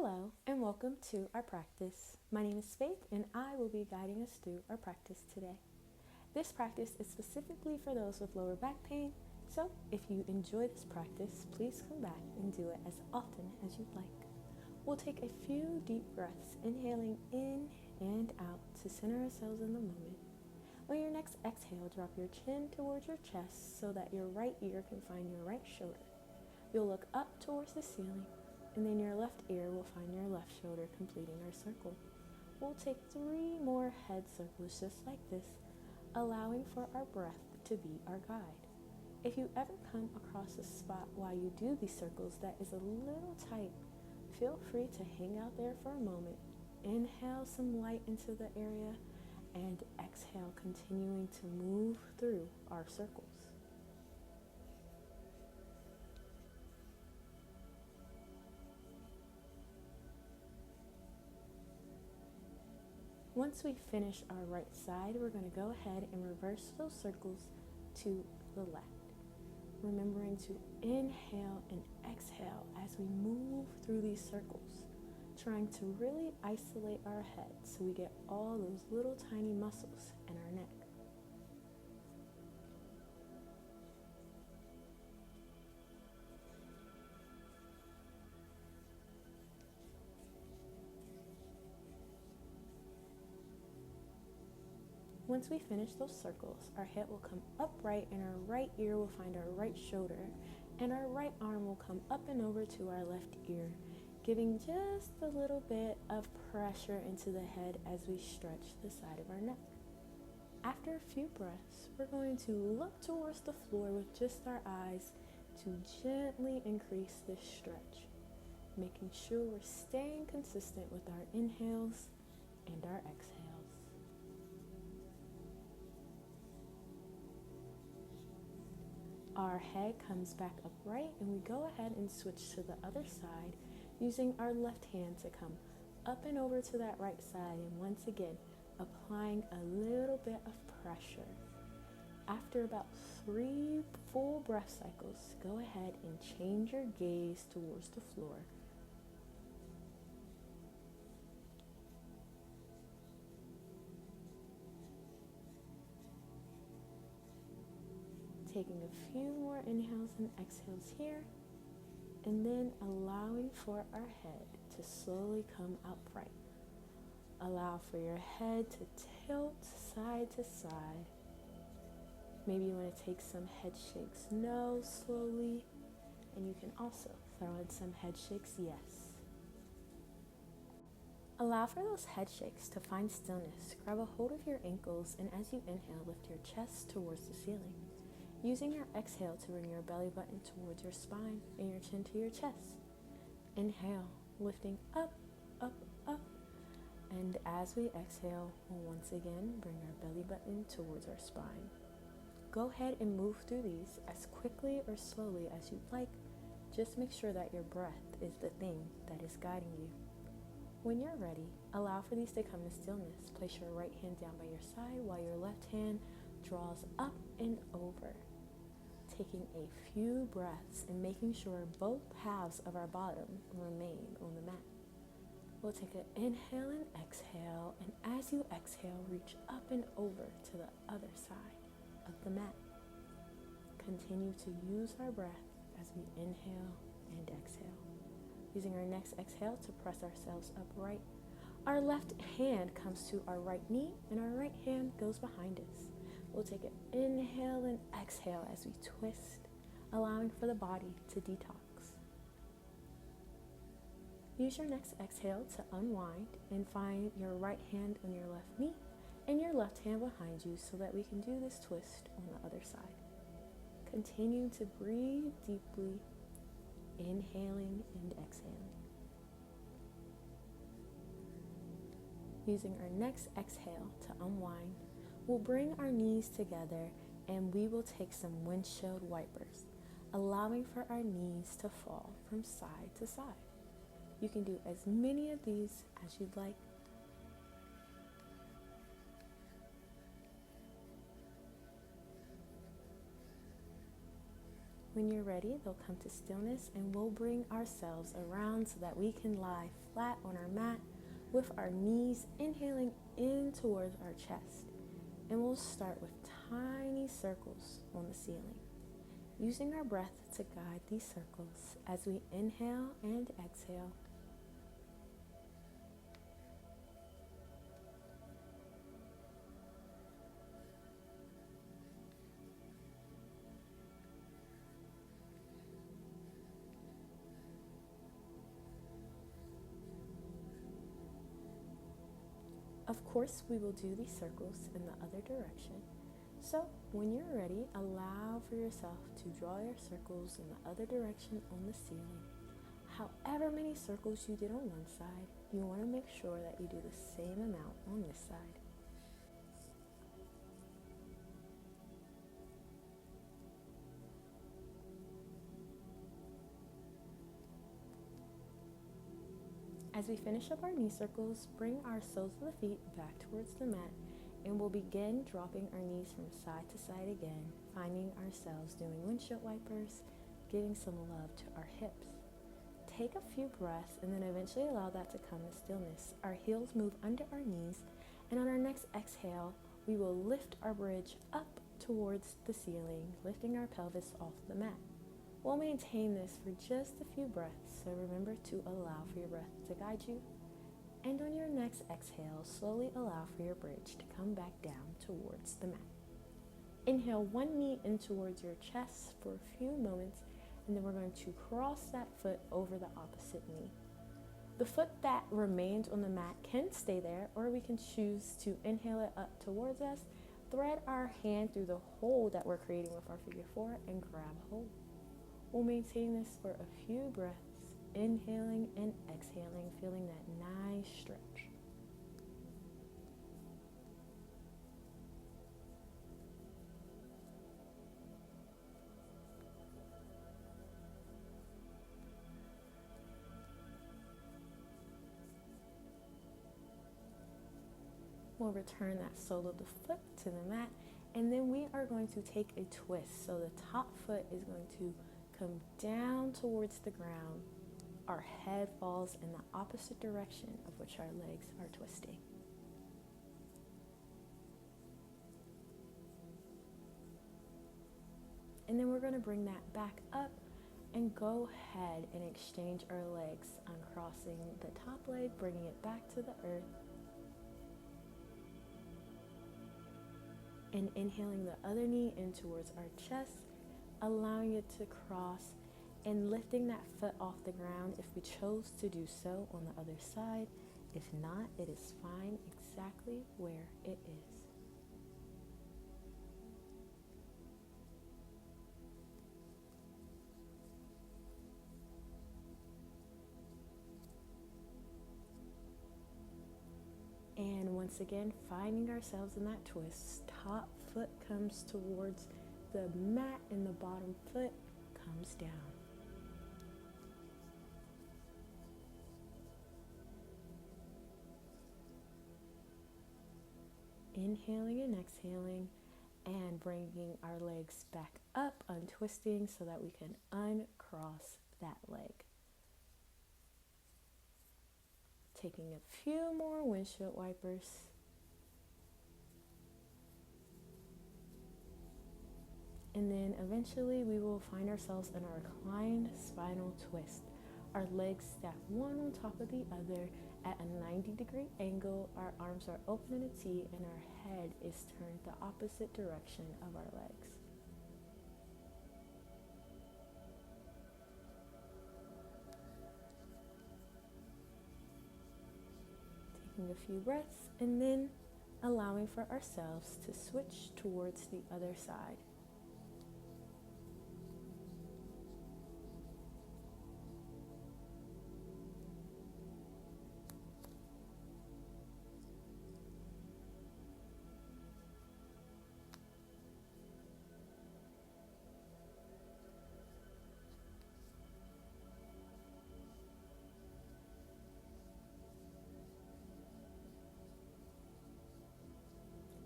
Hello and welcome to our practice. My name is Faith and I will be guiding us through our practice today. This practice is specifically for those with lower back pain, so if you enjoy this practice, please come back and do it as often as you'd like. We'll take a few deep breaths, inhaling in and out to center ourselves in the moment. On your next exhale, drop your chin towards your chest so that your right ear can find your right shoulder. You'll look up towards the ceiling, and then your left ear will find your left shoulder, completing our circle. We'll take 3 more head circles just like this, allowing for our breath to be our guide. If you ever come across a spot while you do these circles that is a little tight, feel free to hang out there for a moment. Inhale some light into the area and exhale, continuing to move through our circles. Once we finish our right side, we're going to go ahead and reverse those circles to the left. Remembering to inhale and exhale as we move through these circles, trying to really isolate our head so we get all those little tiny muscles in our neck. Once we finish those circles, our head will come upright and our right ear will find our right shoulder, and our right arm will come up and over to our left ear, giving just a little bit of pressure into the head as we stretch the side of our neck. After a few breaths, we're going to look towards the floor with just our eyes to gently increase this stretch, making sure we're staying consistent with our inhales and our exhales. Our head comes back upright and we go ahead and switch to the other side, using our left hand to come up and over to that right side, and once again applying a little bit of pressure. After about 3 full breath cycles, go ahead and change your gaze towards the floor. Taking a few more inhales and exhales here, and then allowing for our head to slowly come upright. Allow for your head to tilt side to side. Maybe you want to take some head shakes no slowly, and you can also throw in some head shakes yes. Allow for those head shakes to find stillness. Grab a hold of your ankles, and as you inhale, lift your chest towards the ceiling, using your exhale to bring your belly button towards your spine and your chin to your chest. Inhale, lifting up, up, up. And as we exhale, we'll once again bring our belly button towards our spine. Go ahead and move through these as quickly or slowly as you'd like. Just make sure that your breath is the thing that is guiding you. When you're ready, allow for these to come to stillness. Place your right hand down by your side while your left hand draws up and over. Taking a few breaths and making sure both halves of our bottom remain on the mat. We'll take an inhale and exhale, and as you exhale, reach up and over to the other side of the mat. Continue to use our breath as we inhale and exhale. Using our next exhale to press ourselves upright. Our left hand comes to our right knee, and our right hand goes behind us. We'll take an inhale and exhale as we twist, allowing for the body to detox. Use your next exhale to unwind and find your right hand on your left knee and your left hand behind you so that we can do this twist on the other side. Continue to breathe deeply, inhaling and exhaling. Using our next exhale to unwind, we'll bring our knees together and we will take some windshield wipers, allowing for our knees to fall from side to side. You can do as many of these as you'd like. When you're ready, they'll come to stillness and we'll bring ourselves around so that we can lie flat on our mat with our knees inhaling in towards our chest. And we'll start with tiny circles on the ceiling, using our breath to guide these circles as we inhale and exhale. Of course, we will do these circles in the other direction. So, when you're ready, allow for yourself to draw your circles in the other direction on the ceiling. However many circles you did on one side, you want to make sure that you do the same amount on this side. As we finish up our knee circles, bring our soles of the feet back towards the mat, and we'll begin dropping our knees from side to side again, finding ourselves doing windshield wipers, giving some love to our hips. Take a few breaths and then eventually allow that to come to stillness. Our heels move under our knees, and on our next exhale, we will lift our bridge up towards the ceiling, lifting our pelvis off the mat. We'll maintain this for just a few breaths, so remember to allow for your breath to guide you. And on your next exhale, slowly allow for your bridge to come back down towards the mat. Inhale one knee in towards your chest for a few moments, and then we're going to cross that foot over the opposite knee. The foot that remains on the mat can stay there, or we can choose to inhale it up towards us, thread our hand through the hole that we're creating with our figure four, and grab hold. We'll maintain this for a few breaths, inhaling and exhaling, feeling that nice stretch. We'll return that sole of the foot to the mat, and then we are going to take a twist. So the top foot is going to come down towards the ground. Our head falls in the opposite direction of which our legs are twisting. And then we're going to bring that back up and go ahead and exchange our legs, uncrossing the top leg, bringing it back to the earth, and inhaling the other knee in towards our chest, allowing it to cross and lifting that foot off the ground if we chose to do so on the other side. If not, it is fine exactly where it is. And once again, finding ourselves in that twist, top foot comes towards the mat and the bottom foot comes down. Inhaling and exhaling and bringing our legs back up, untwisting so that we can uncross that leg. Taking a few more windshield wipers. And then eventually we will find ourselves in our reclined spinal twist. Our legs stack one on top of the other at a 90-degree angle. Our arms are open in a T and our head is turned the opposite direction of our legs. Taking a few breaths and then allowing for ourselves to switch towards the other side.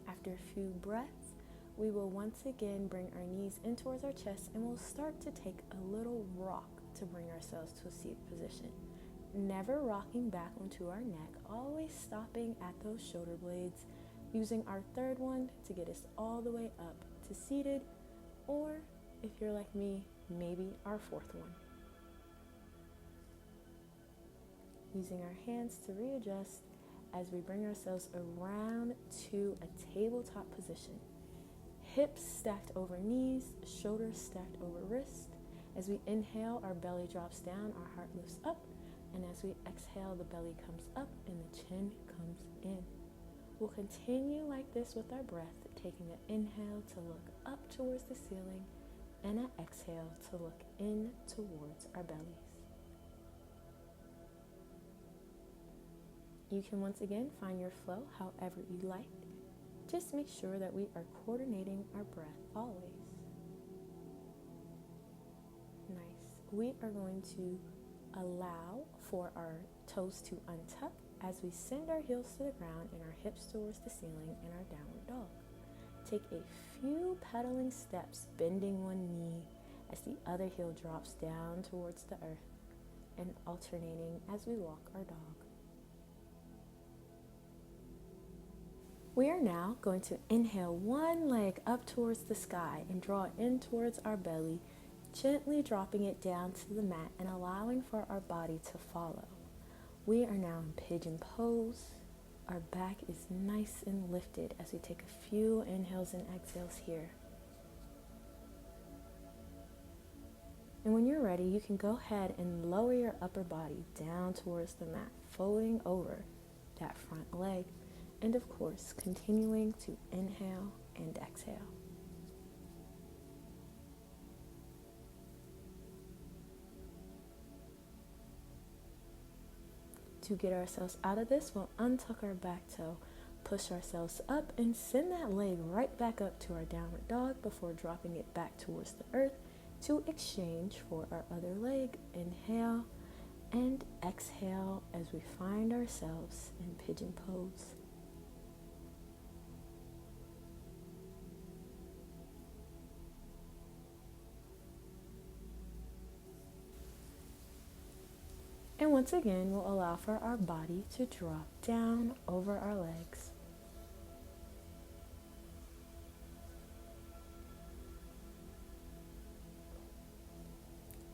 After a few breaths, we will once again bring our knees in towards our chest, and we'll start to take a little rock to bring ourselves to a seated position. Never rocking back onto our neck, always stopping at those shoulder blades, using our third one to get us all the way up to seated, or if you're like me, maybe our fourth one. Using our hands to readjust as we bring ourselves around to a tabletop position. Hips stacked over knees, shoulders stacked over wrists. As we inhale, our belly drops down, our heart lifts up, and as we exhale, the belly comes up and the chin comes in. We'll continue like this with our breath, taking an inhale to look up towards the ceiling and an exhale to look in towards our bellies. You can once again find your flow however you like. Just make sure that we are coordinating our breath always. Nice. We are going to allow for our toes to untuck as we send our heels to the ground and our hips towards the ceiling in our downward dog. Take a few pedaling steps, bending one knee as the other heel drops down towards the earth, and alternating as we walk our dog. We are now going to inhale one leg up towards the sky and draw it in towards our belly, gently dropping it down to the mat and allowing for our body to follow. We are now in pigeon pose. Our back is nice and lifted as we take a few inhales and exhales here. And when you're ready, you can go ahead and lower your upper body down towards the mat, folding over that front leg. And of course, continuing to inhale and exhale. To get ourselves out of this, we'll untuck our back toe, push ourselves up, and send that leg right back up to our downward dog before dropping it back towards the earth to exchange for our other leg. Inhale and exhale as we find ourselves in pigeon pose. And once again, we'll allow for our body to drop down over our legs.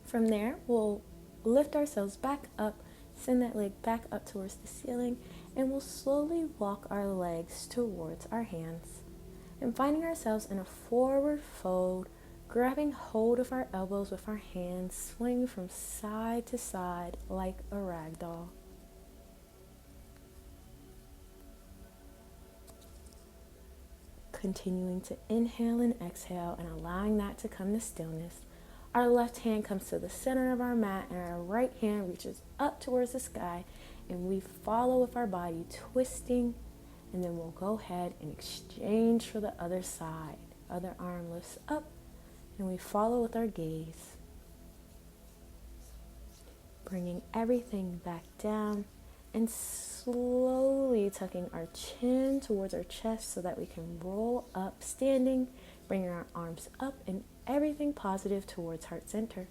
From there, we'll lift ourselves back up, send that leg back up towards the ceiling, and we'll slowly walk our legs towards our hands. And finding ourselves in a forward fold, grabbing hold of our elbows with our hands, swing from side to side like a rag doll. Continuing to inhale and exhale and allowing that to come to stillness. Our left hand comes to the center of our mat and our right hand reaches up towards the sky, and we follow with our body twisting, and then we'll go ahead and exchange for the other side. Other arm lifts up, and we follow with our gaze, bringing everything back down and slowly tucking our chin towards our chest so that we can roll up standing, bringing our arms up and everything positive towards heart center.